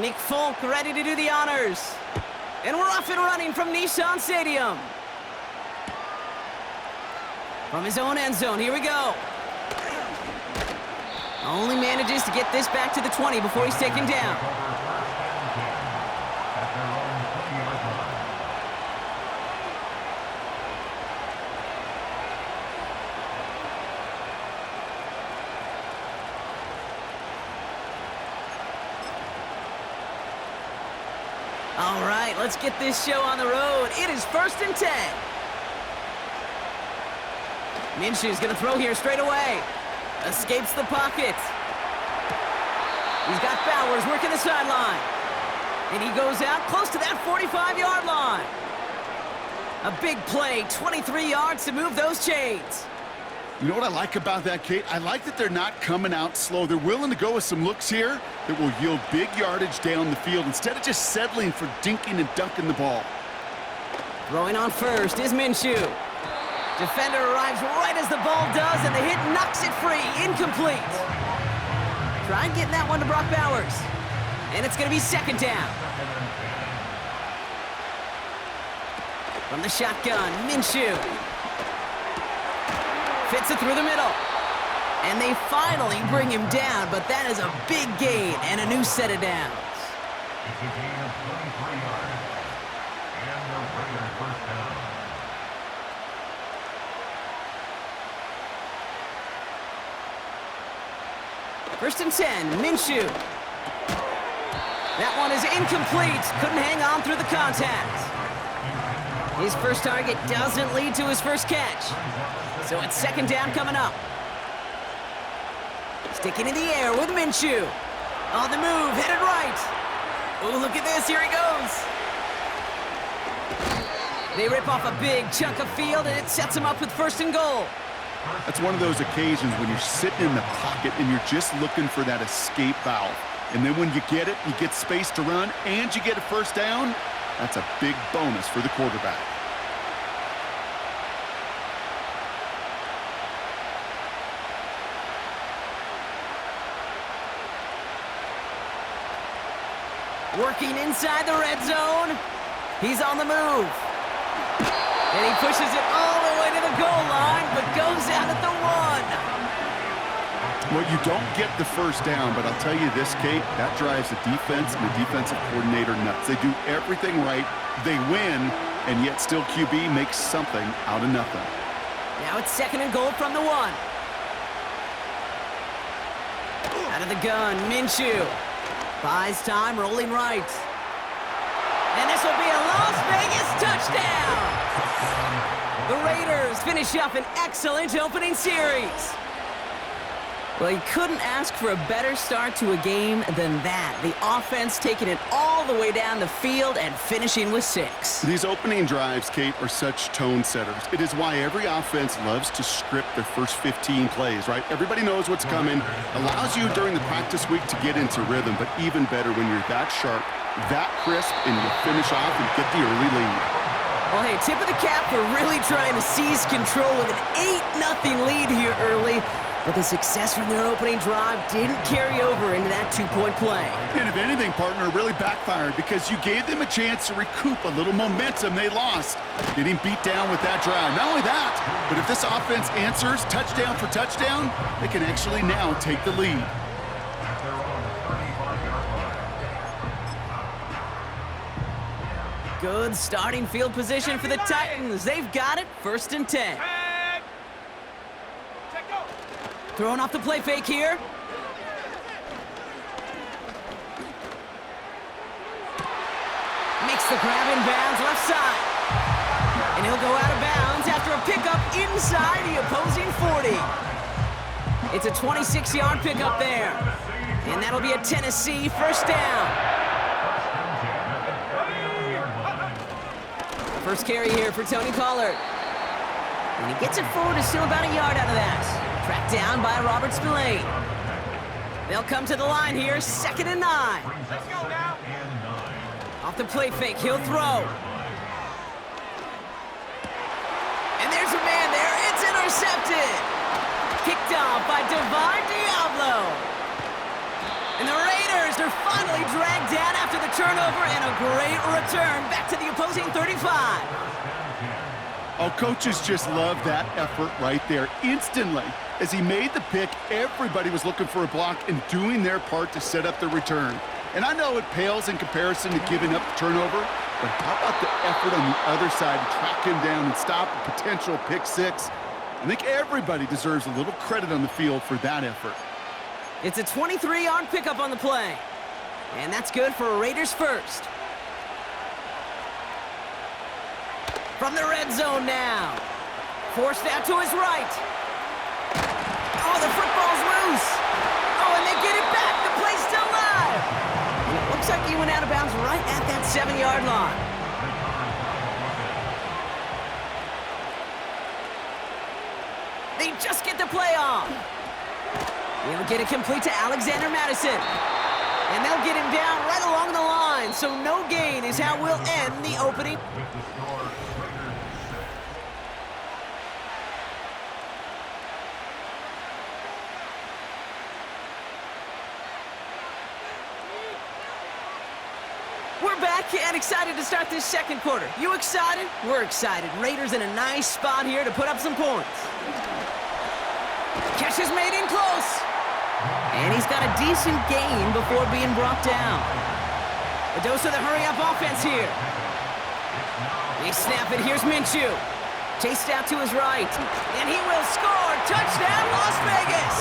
Nick Folk ready to do the honors. And we're off and running from Nissan Stadium. From his own end zone, here we go. Only manages to get this back to the 20 before he's taken down. All right, let's get this show on the road. It is 1st and 10. Minshew's going to throw here straight away. Escapes the pocket. He's got Bowers working the sideline. And he goes out close to that 45-yard line. A big play, 23 yards to move those chains. You know what I like about that, Kate? I like that they're not coming out slow. They're willing to go with some looks here that will yield big yardage down the field instead of just settling for dinking and dunking the ball. Throwing on first is Minshew. Defender arrives right as the ball does, and the hit knocks it free. Incomplete. Trying getting that one to Brock Bowers. And it's going to be 2nd down. From the shotgun, Minshew. Fits it through the middle. And they finally bring him down, but that is a big gain and a new set of downs. It's a gain of 23 yards. And the Raiders first down. First and 10, Minshew. That one is incomplete. Couldn't hang on through the contact. His first target doesn't lead to his first catch. So it's 2nd down coming up. Sticking in the air with Minshew. On the move, headed right. Oh, look at this, here he goes. They rip off a big chunk of field, and it sets him up with 1st and goal. That's one of those occasions when you're sitting in the pocket and you're just looking for that escape valve. And then when you get it, you get space to run, and you get a 1st down. That's a big bonus for the quarterback. Working inside the red zone. He's on the move. And he pushes it all the way to the goal line, but goes out at the 1. Well, you don't get the 1st down, but I'll tell you this, Kate, that drives the defense and the defensive coordinator nuts. They do everything right, they win, and yet still QB makes something out of nothing. Now it's 2nd and goal from the 1. Out of the gun, Minshew. Buys time, rolling right. And this will be a Las Vegas touchdown! The Raiders finish off an excellent opening series. Well, you couldn't ask for a better start to a game than that. The offense taking it all the way down the field and finishing with 6. These opening drives, Kate, are such tone setters. It is why every offense loves to script their first 15 plays, right? Everybody knows what's coming. Allows you during the practice week to get into rhythm, but even better when you're that sharp, that crisp, and you finish off and get the early lead. Well, hey, tip of the cap for really trying to seize control with an 8-0 lead here early. But the success from their opening drive didn't carry over into that 2-point play. And if anything, partner, really backfired because you gave them a chance to recoup a little momentum they lost. Getting beat down with that drive. Not only that, but if this offense answers touchdown for touchdown, they can actually now take the lead. Good starting field position for the Titans. They've got it, 1st and 10. Throwing off the play fake here. Makes the grab in bounds left side. And he'll go out of bounds after a pickup inside the opposing 40. It's a 26-yard pickup there. And that'll be a Tennessee 1st down. First carry here for Tony Pollard. And he gets it forward to still about a yard out of that. Tracked down by Robert Spillane. They'll come to the line here, 2nd and 9. Let's go now. Off the play fake, he'll throw. And there's a man there, it's intercepted. Kicked off by Divine Diablo. And the Raiders are finally dragged down after the turnover, and a great return back to the opposing 35. Oh, coaches just love that effort right there. Instantly, as he made the pick, everybody was looking for a block and doing their part to set up the return. And I know it pales in comparison to giving up the turnover, but how about the effort on the other side to track him down and stop a potential pick six? I think everybody deserves a little credit on the field for that effort. It's a 23-yard pickup on the play. And that's good for a Raiders first. From the red zone now. Forced out to his right. Oh, the football's loose. Oh, and they get it back. The play's still live. And it looks like he went out of bounds right at that 7-yard line. They just get the play off. They'll get it complete to Alexander Madison. And they'll get him down right along the line. So no gain is how we'll end the opening. We're back and excited to start this second quarter. You excited? We're excited. Raiders in a nice spot here to put up some points. Catch is made in close. And he's got a decent gain before being brought down. A dose of the hurry-up offense here. They snap it. Here's Minshew. Chased out to his right. And he will score. Touchdown, Las Vegas.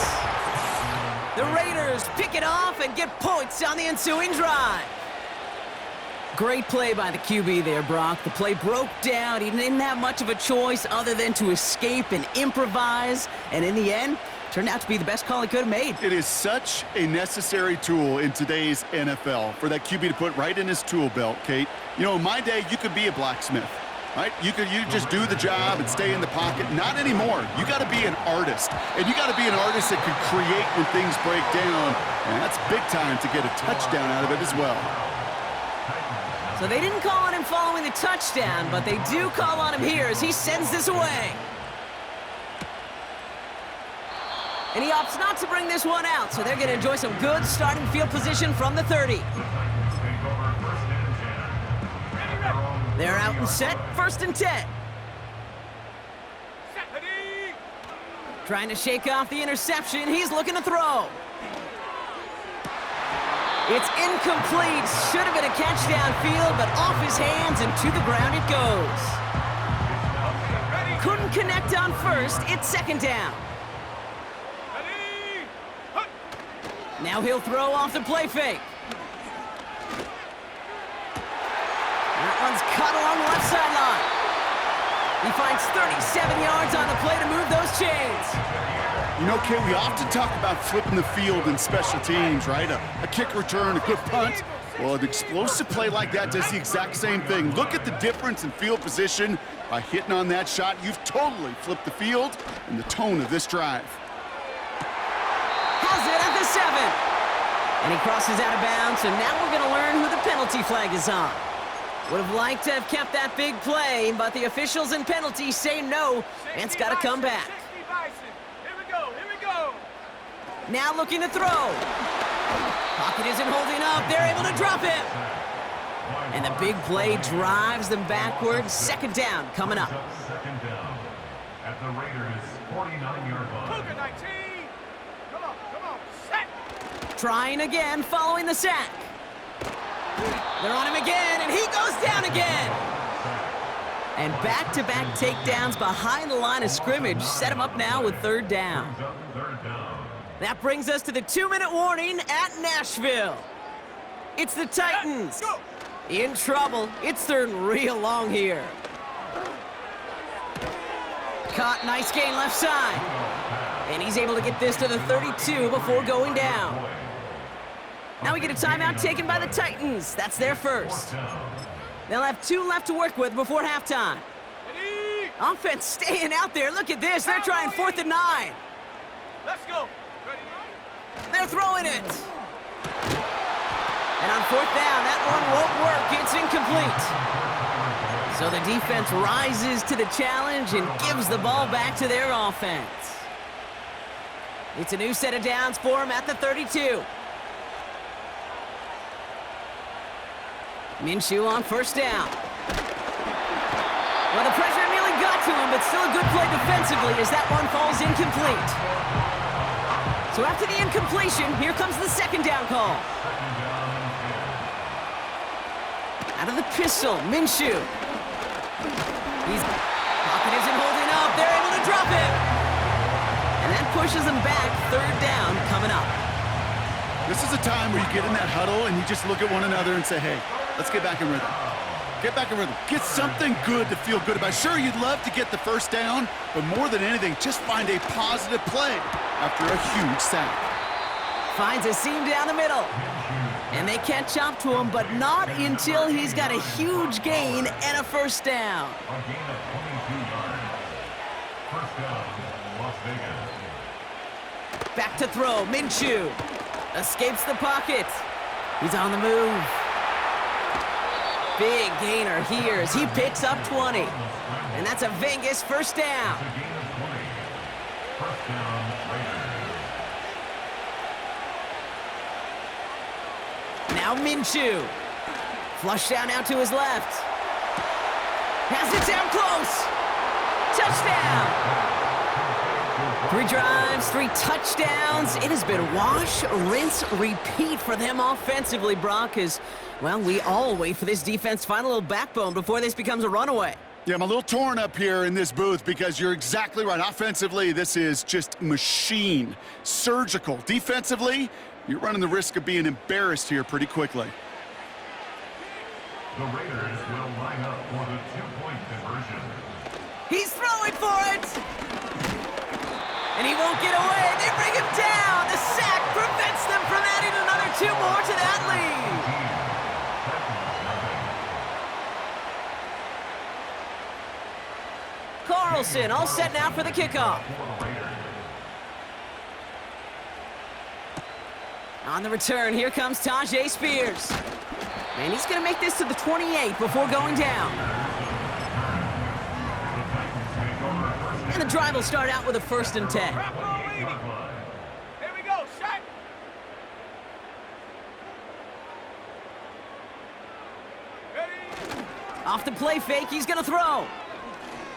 The Raiders pick it off and get points on the ensuing drive. Great play by the QB there, Brock. The play broke down. He didn't have much of a choice other than to escape and improvise. And in the end, turned out to be the best call he could have made. It is such a necessary tool in today's NFL for that QB to put right in his tool belt, Kate. You know, in my day, you could be a blacksmith, right? You just do the job and stay in the pocket. Not anymore. You got to be an artist. And you got to be an artist that can create when things break down. And that's big time to get a touchdown out of it as well. So they didn't call on him following the touchdown, but they do call on him here as he sends this away. And he opts not to bring this one out, so they're going to enjoy some good starting field position from the 30. They're out and set, 1st and 10. Trying to shake off the interception, he's looking to throw. It's incomplete. Should have been a catch downfield, but off his hands and to the ground it goes. Couldn't connect on first. It's 2nd down. Now he'll throw off the play fake. That one's caught along the left sideline. He finds 37 yards on the play to move those chains. You know, Kate, we often talk about flipping the field in special teams, right? A kick return, a good punt. Well, an explosive play like that does the exact same thing. Look at the difference in field position. By hitting on that shot, you've totally flipped the field and the tone of this drive. Has it at the 7. And he crosses out of bounds, so now we're going to learn who the penalty flag is on. Would have liked to have kept that big play, but the officials and penalties say no, and it's got to come back. Now looking to throw. Pocket isn't holding up. They're able to drop him. And the big play drives them backwards. 2nd down coming up. 2nd down at the Raiders' 49-yard line. Come on, set. Trying again following the sack. They're on him again, and he goes down again. And back-to-back takedowns behind the line of scrimmage set him up now with 3rd down. That brings us to the 2-minute warning at Nashville. It's the Titans. In trouble. It's 3rd and real long here. Caught, nice gain left side. And he's able to get this to the 32 before going down. Now we get a timeout taken by the Titans. That's their first. They'll have 2 left to work with before halftime. Offense staying out there. Look at this. They're trying 4th and 9. Let's go. They're throwing it. And on 4th down, that one won't work. It's incomplete. So the defense rises to the challenge and gives the ball back to their offense. It's a new set of downs for them at the 32. Minshew on first down. Well, the pressure nearly got to him, but still a good play defensively as that one falls incomplete. So after the incompletion, here comes the second down call. Out of the pistol, Minshew. Pocket isn't holding up. They're able to drop it. And that pushes them back. Third down coming up. This is a time where you get in that huddle and you just look at one another and say, hey, let's get back in rhythm. Get back in rhythm. Get something good to feel good about. Sure, you'd love to get the first down, but more than anything, just find a positive play after a huge sack. Finds a seam down the middle. And they catch up to him, but not until he's got a huge gain and a first down. A gain of 22 yards. First down, Las Vegas. Back to throw, Minshew. Escapes the pocket. He's on the move. Big gainer here as he picks up 20. And that's a Vegas first down. A gain of 20. First down, Raiders. Now Minshew. Flush down out to his left. Has it down close. Touchdown. 3 drives, 3 touchdowns. It has been wash, rinse, repeat for them offensively, Brock, as, well, we all wait for this defense to find a little backbone before this becomes a runaway. Yeah, I'm a little torn up here in this booth because you're exactly right. Offensively, this is just machine, surgical. Defensively, you're running the risk of being embarrassed here pretty quickly. The Raiders will line up for the 2-point conversion. He's throwing for it! And he won't get away. They bring him down. The sack prevents them from adding another 2 more to that lead. Carlson all set now for the kickoff. On the return, here comes Tajay Spears. And he's going to make this to the 28 before going down. And the drive will start out with a 1st and 10. Here we go, Shaq. Ready? Off the play fake, he's going to throw.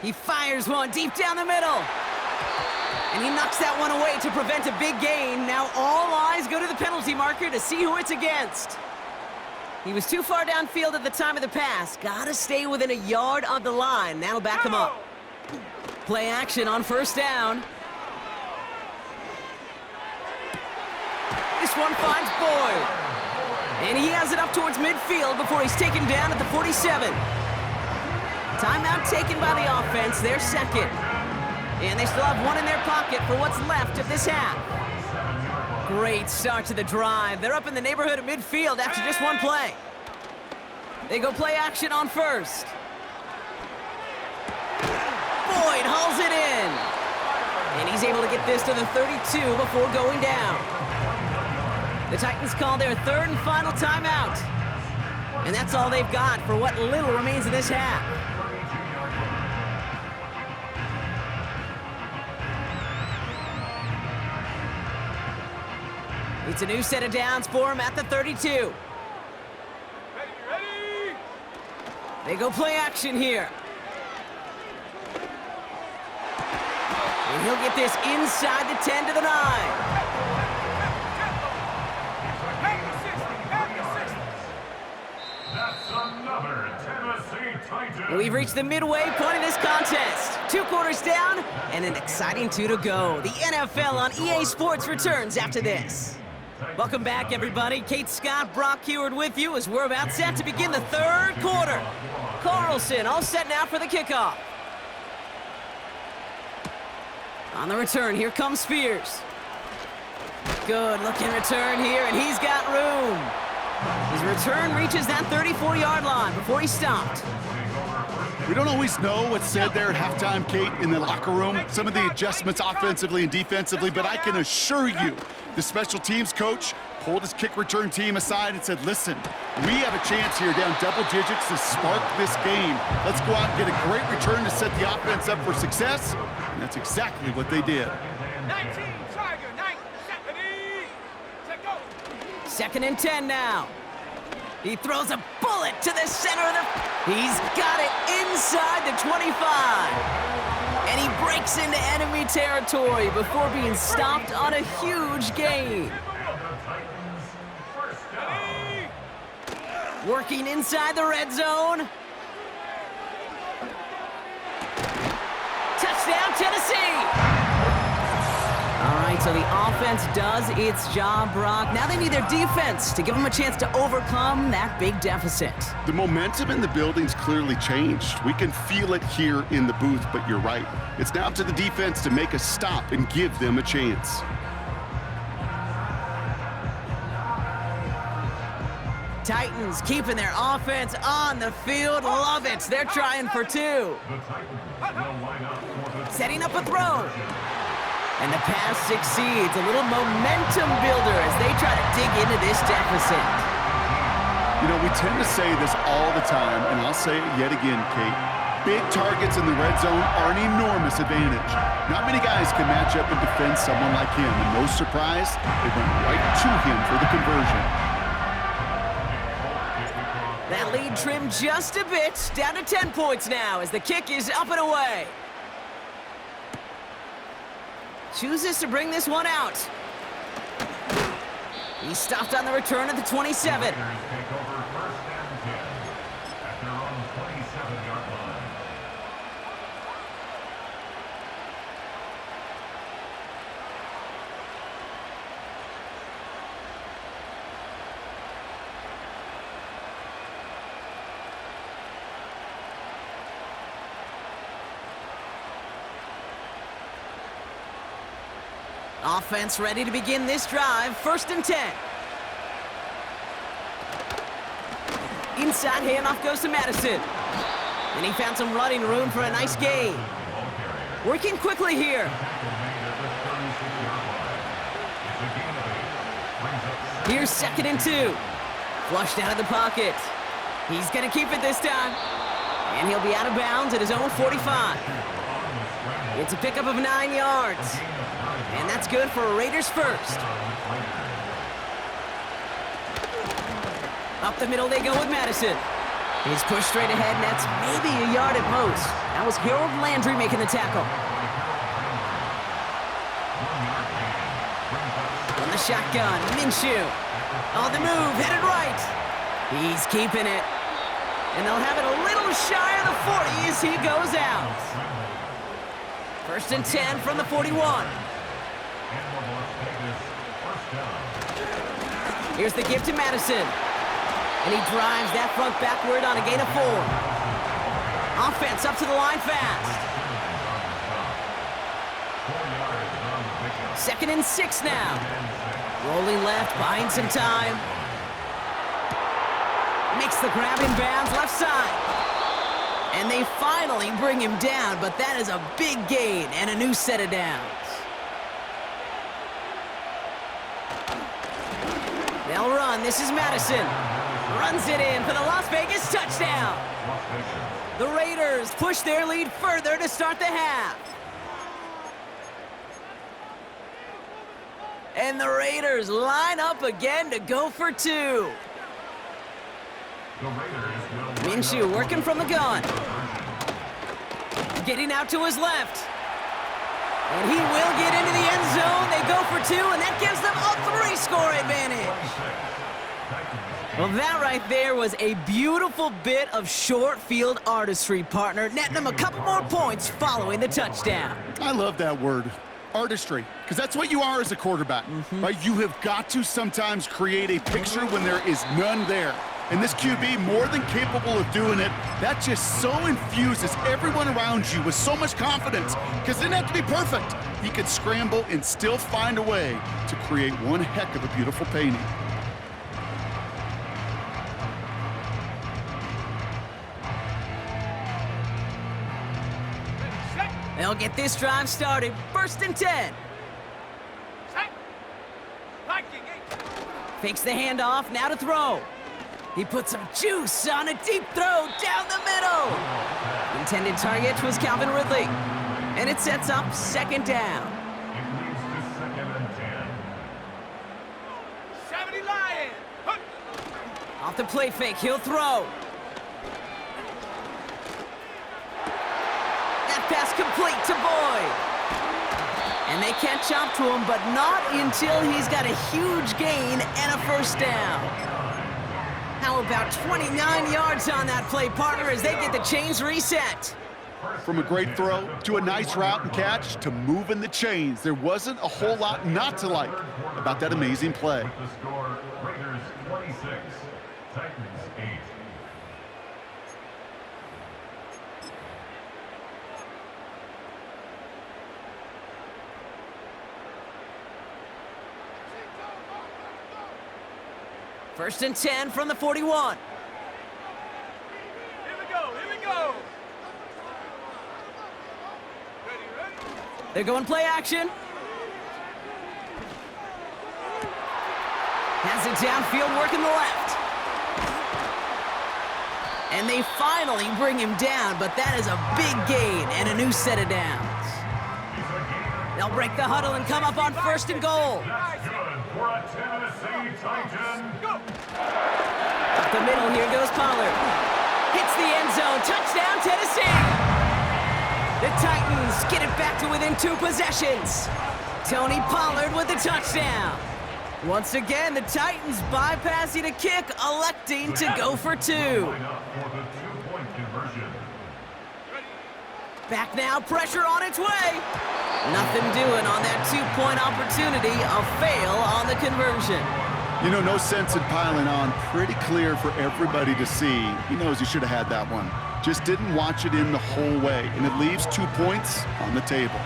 He fires one deep down the middle. And he knocks that one away to prevent a big gain. Now all eyes go to the penalty marker to see who it's against. He was too far downfield at the time of the pass. Gotta stay within a yard of the line. That'll back him up. Play action on first down. This one finds Boyd. And he has it up towards midfield before he's taken down at the 47. Timeout taken by the offense, their second. And they still have one in their pocket for what's left of this half. Great start to the drive. They're up in the neighborhood of midfield after just one play. They go play action on first. Boyd hauls it in. And he's able to get this to the 32 before going down. The Titans call their 3rd and final timeout. And that's all they've got for what little remains of this half. It's a new set of downs for him at the 32. Ready? They go play action here. And he'll get this inside the 10 to the 9. That's another Tennessee Titan. We've reached the midway point of this contest. 2 quarters down and an exciting 2 to go. The NFL on EA Sports returns after this. Welcome back, everybody. Kate Scott, Brock Heward with you as we're about set to begin the 3rd quarter. Carlson all set now for the kickoff. On the return, here comes Spears. Good looking return here, and he's got room. His return reaches that 34-yard line before he's stopped. We don't always know what's said there at halftime, Kate, in the locker room. Some of the adjustments offensively and defensively, but I can assure you the special teams coach pulled his kick return team aside and said, listen, we have a chance here down double digits to spark this game. Let's go out and get a great return to set the offense up for success. And that's exactly what they did. 19, Tiger, 9, set, ready, set, go. 2nd and 10 now. He throws a bullet to the center of the... He's got it inside the 25. And he breaks into enemy territory before being stopped on a huge gain. Working inside the red zone. Touchdown, Tennessee! All right, so the offense does its job, Brock. Now they need their defense to give them a chance to overcome that big deficit. The momentum in the building's clearly changed. We can feel it here in the booth, but you're right. It's now up to the defense to make a stop and give them a chance. Titans keeping their offense on the field. Love it. They're trying for two. Setting up a throw. And the pass succeeds. A little momentum builder as they try to dig into this deficit. You know, we tend to say this all the time, and I'll say it yet again, Kate. Big targets in the red zone are an enormous advantage. Not many guys can match up and defend someone like him, and no surprise, they went right to him for the conversion. That lead trimmed just a bit, down to 10 points now as the kick is up and away. Chooses to bring this one out. He stopped on the return at the 27. Offense ready to begin this drive. 1st and 10. Inside handoff goes to Madison. And he found some running room for a nice gain. Working quickly here. Here's 2nd and 2. Flushed out of the pocket. He's going to keep it this time. And he'll be out of bounds at his own 45. It's a pickup of 9 yards. And that's good for a Raiders first. Up the middle they go with Madison. He's pushed straight ahead, and that's maybe a yard at most. That was Harold Landry making the tackle. On the shotgun, Minshew. On the move, headed right. He's keeping it. And they'll have it a little shy of the 40 as he goes out. 1st and 10 from the 41. Here's the give to Madison. And he drives that front backward on a gain of 4. Offense up to the line fast. 2nd and 6 now. Rolling left, buying some time. Makes the grab in bounds, left side. And they finally bring him down, but that is a big gain and a new set of downs. They'll run. This is Madison. Runs it in for the Las Vegas touchdown. The Raiders push their lead further to start the half. And the Raiders line up again to go for 2. Minshew working from the gun. Getting out to his left. And he will get into the end zone. They go for 2, and that gives them a 3-score advantage. Well, that right there was a beautiful bit of short field artistry, partner, netting them a couple more points following the touchdown. I love that word, artistry, because that's what you are as a quarterback, right? You have got to sometimes create a picture when there is none there. And this QB, more than capable of doing it, that just so infuses everyone around you with so much confidence, because it didn't have to be perfect. He could scramble and still find a way to create one heck of a beautiful painting. They'll get this drive started. 1st and 10. Fakes the handoff, now to throw. He puts some juice on a deep throw down the middle. Intended target was Calvin Ridley. And it sets up 2nd down. It leads to 2nd and 10. 70 Lions. Off the play fake, he'll throw. That pass complete to Boyd. And they catch up to him, but not until he's got a huge gain and a first down. How about 29 yards on that play, partner, as they get the chains reset? From a great throw to a nice route and catch to moving the chains, there wasn't a whole lot not to like about that amazing play. With the score, Raiders 26, Titans 8. First and 10 from the 41. Here we go, here we go. Ready, ready? They're going play action. Has it downfield, working the left. And they finally bring him down, but that is a big gain and a new set of downs. They'll break the huddle and come up on first and goal. That's good for a Tennessee Titan. Go. Up the middle, here goes Pollard. Hits the end zone, touchdown Tennessee. The Titans get it back to within 2 possessions. Tony Pollard with the touchdown. Once again, the Titans bypassing a kick, electing to go for 2. Line up for the 2-point conversion. Back now, pressure on its way. Nothing doing on that 2-point opportunity, a fail on the conversion. You know, no sense in piling on. Pretty clear for everybody to see. He knows he should have had that one. Just didn't watch it in the whole way, and it leaves 2 points on the table.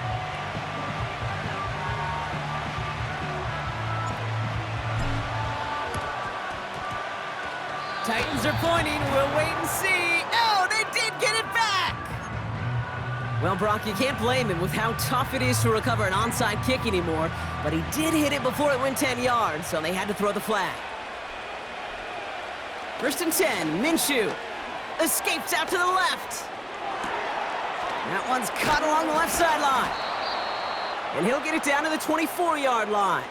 Titans are pointing. We'll wait and see. Oh, they did get it back! Well, Brock, you can't blame him with how tough it is to recover an onside kick anymore, but he did hit it before it went 10 yards, so they had to throw the flag. First and 10, Minshew escapes out to the left. That one's cut along the left sideline. And he'll get it down to the 24-yard line.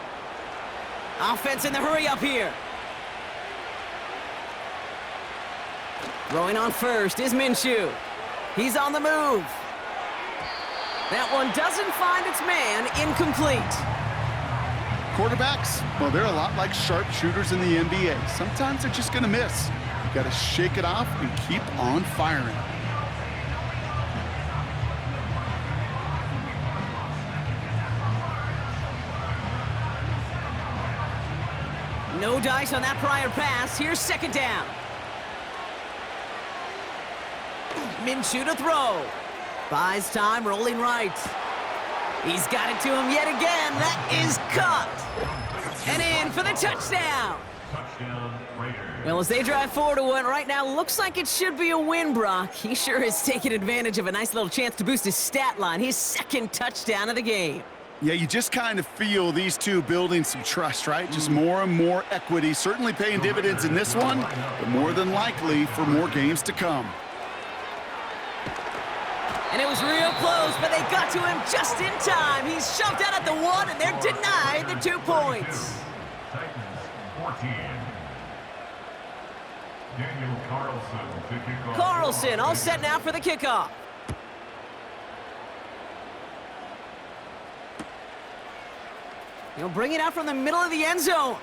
Offense in the hurry up here. Throwing on first is Minshew. He's on the move. That one doesn't find its man, incomplete. Quarterbacks, well, they're a lot like sharpshooters in the NBA. Sometimes they're just going to miss. You got to shake it off and keep on firing. No dice on that prior pass. Here's second down. Minshew to throw. Buys time, rolling right. He's got it to him yet again. That is caught. And in for the touchdown. Touchdown, Raiders. Well, as they drive forward to one right now, looks like it should be a win, Brock. He sure has taken advantage of a nice little chance to boost his stat line. His second touchdown of the game. Yeah, you just kind of feel these two building some trust, right? Just more and more equity. Certainly paying dividends in this one, but more than likely for more games to come. And it was real close, but they got to him just in time. He's shoved out at the 1, and they're denied the 2 points. Titans 14. Daniel Carlson to kick off. Carlson all set now for the kickoff. He'll bring it out from the middle of the end zone.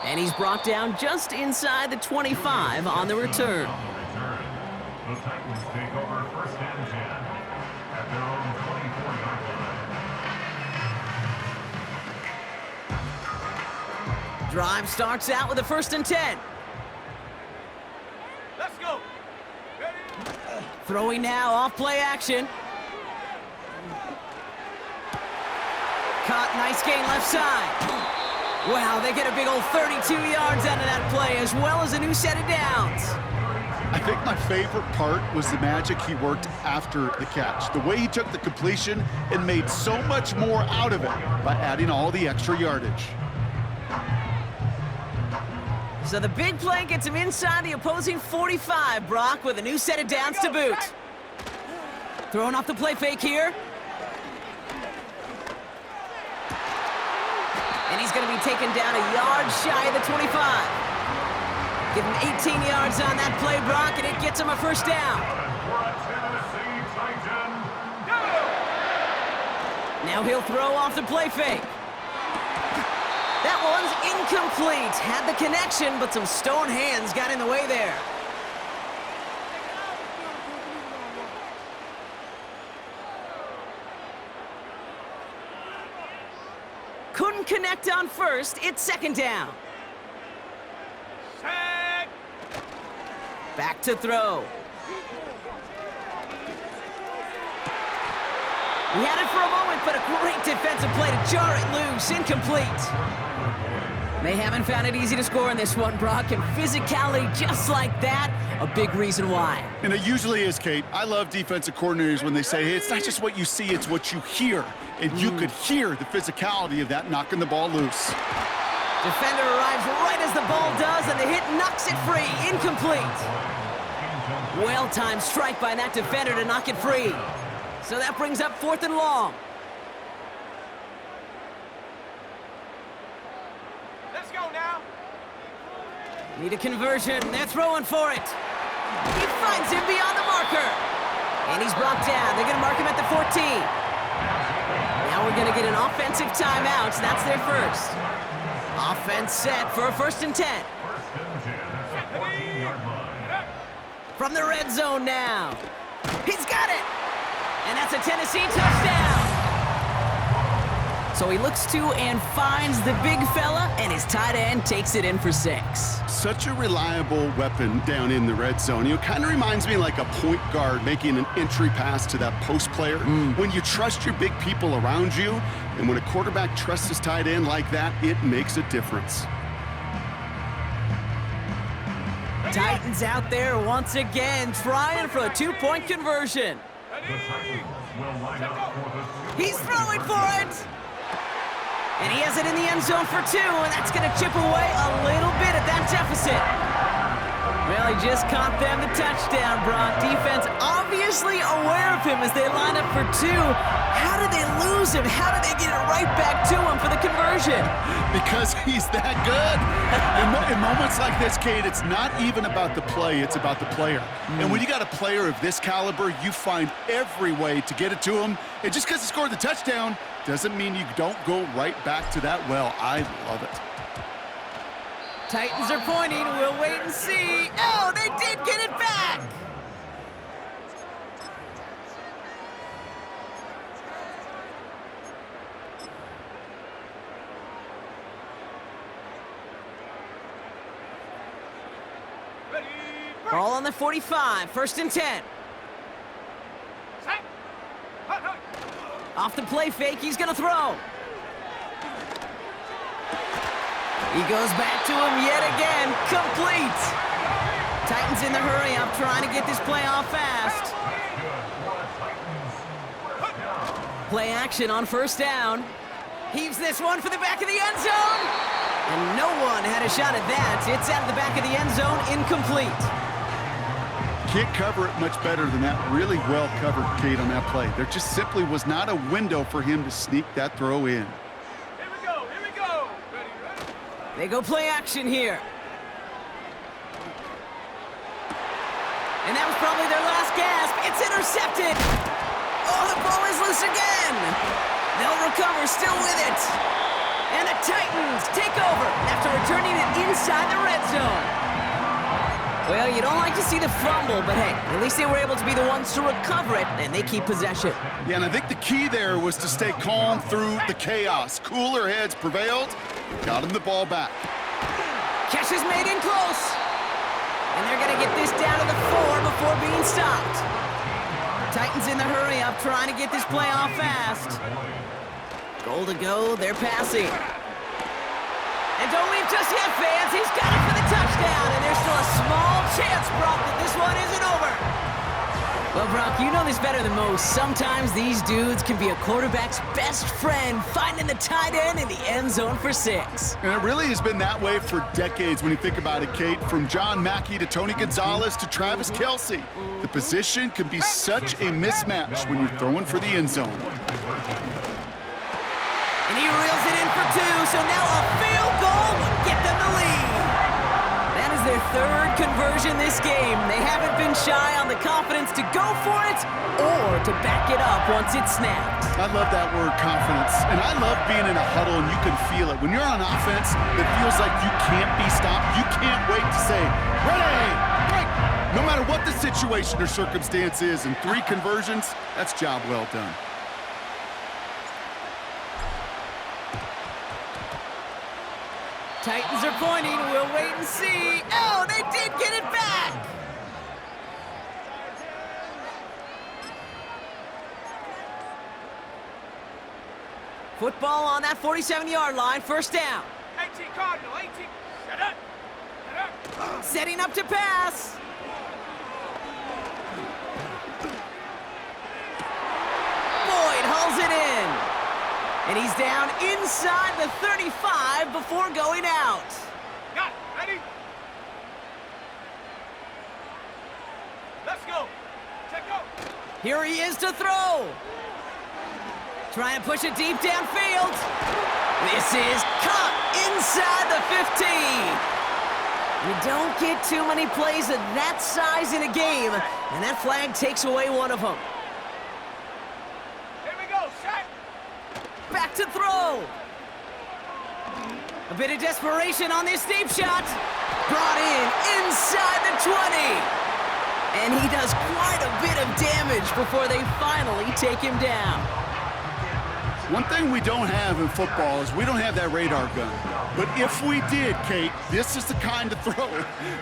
And he's brought down just inside the 25 on the return. The Titans take over first and 10 at their own 24-yard line. Drive starts out with a first and 10. Let's go. Ready? Throwing now off play action. Caught, nice gain left side. Wow, they get a big old 32 yards out of that play, as well as a new set of downs. I think my favorite part was the magic he worked after the catch. The way he took the completion and made so much more out of it by adding all the extra yardage. So the big play gets him inside the opposing 45, Brock, with a new set of downs to boot. Throwing off the play fake here. And he's going to be taken down a yard shy of the 25. Give him 18 yards on that play, Brock, and it gets him a first down. For a Tennessee Titan. Now he'll throw off the play fake. That one's incomplete. Had the connection, but some stone hands got in the way there. Couldn't connect on first. It's second down. Sack. Back to throw. He had it for a moment, but a great defensive play to jar it loose. Incomplete. They haven't found it easy to score in this one, Brock, and physicality just like that, a big reason why. And it usually is, Kate. I love defensive coordinators when they say, hey, it's not just what you see, it's what you hear. And you could hear the physicality of that knocking the ball loose. Defender arrives right as the ball does, and the hit knocks it free. Incomplete. Well-timed strike by that defender to knock it free. So that brings up 4th and long. Let's go now. Need a conversion. They're throwing for it. He finds him beyond the marker. And he's brought down. They're going to mark him at the 14. Now we're going to get an offensive timeout. That's their first. Offense set for a 1st and 10. From the red zone now. He's got it. And that's a Tennessee touchdown. So he looks to and finds the big fella, and his tight end takes it in for 6. Such a reliable weapon down in the red zone. You know, kind of reminds me like a point guard making an entry pass to that post player. When you trust your big people around you, and when a quarterback trusts his tight end like that, it makes a difference. Titans out there once again trying for a 2-point conversion. He's throwing for it. And he has it in the end zone for 2, and that's going to chip away a little bit at that deficit. Well, he just caught them the touchdown, Brock. Defense obviously aware of him as they line up for 2. How did they lose him? How did they get it right back to him for the conversion? Because he's that good. In moments like this, Kate, it's not even about the play, it's about the player. And when you got a player of this caliber, you find every way to get it to him. And just because he scored the touchdown doesn't mean you don't go right back to that well. I love it. Titans are pointing. We'll wait and see. Oh, they did get it back. Ready. Ball on the 45. 1st and 10. Sack. Hut, hut. Off the play fake, he's going to throw. He goes back to him yet again. Complete. Titans in the hurry up, trying to get this play off fast. Play action on 1st down. Heaves this one for the back of the end zone. And no one had a shot at that. It's out of the back of the end zone, incomplete. Can't cover it much better than that. Really well covered, Kate, on that play. There just simply was not a window for him to sneak that throw in. Here we go. Here we go. Ready, ready. They go play action here. And that was probably their last gasp. It's intercepted. Oh, the ball is loose again. They'll recover, still with it. And the Titans take over after returning it inside the red zone. Well, you don't like to see the fumble, but hey, at least they were able to be the ones to recover it, and they keep possession. Yeah, and I think the key there was to stay calm through the chaos. Cooler heads prevailed, got him the ball back. Catch is made in close. And they're going to get this down to the 4 before being stopped. Titans in the hurry up, trying to get this play off fast. Goal to go, they're passing. And don't leave just yet, fans. He's got it for the touchdown, and there's still a small chance, Brock, that this one isn't over. Well, Brock, you know this better than most. Sometimes these dudes can be a quarterback's best friend, finding the tight end in the end zone for 6. And it really has been that way for decades when you think about it, Kate. From John Mackey to Tony Gonzalez to Travis Kelce. The position can be such a mismatch when you're throwing for the end zone. And he reels it in for 2, so now a field goal would get them the lead. That is their their third conversion this game. They haven't been shy on the confidence to go for it or to back it up once it's snapped. I love that word, confidence. And I love being in a huddle and you can feel it. When you're on offense, it feels like you can't be stopped. You can't wait to say, ready, break. No matter what the situation or circumstance is, and 3 conversions, that's job well done. Titans are pointing. We'll wait and see. Oh, they did get it back. Football on that 47-yard line. First down. 18 Cardinal, 18. Shut up. Shut up. Setting up to pass. Boyd hauls it in. And he's down inside the 35 before going out. Got it. Ready? Let's go. Check go. Here he is to throw. Trying to push it deep downfield. This is caught inside the 15. You don't get too many plays of that size in a game, and that flag takes away one of them. Here we go. Shot. Back to throw. A bit of desperation on this deep shot. Brought in inside the 20. And he does quite a bit of damage before they finally take him down. One thing we don't have in football is we don't have that radar gun. But if we did, Kate, this is the kind of throw,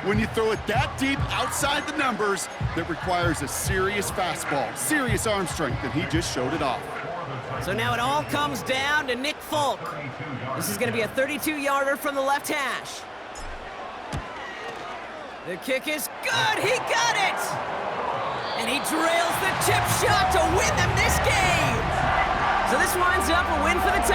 when you throw it that deep outside the numbers, that requires a serious fastball, serious arm strength, and he just showed it off. So now it all comes down to Nick Folk. This is going to be a 32-yarder from the left hash. The kick is good. He got it. And he drills the chip shot to win them this game. So this winds up a win for the Titans.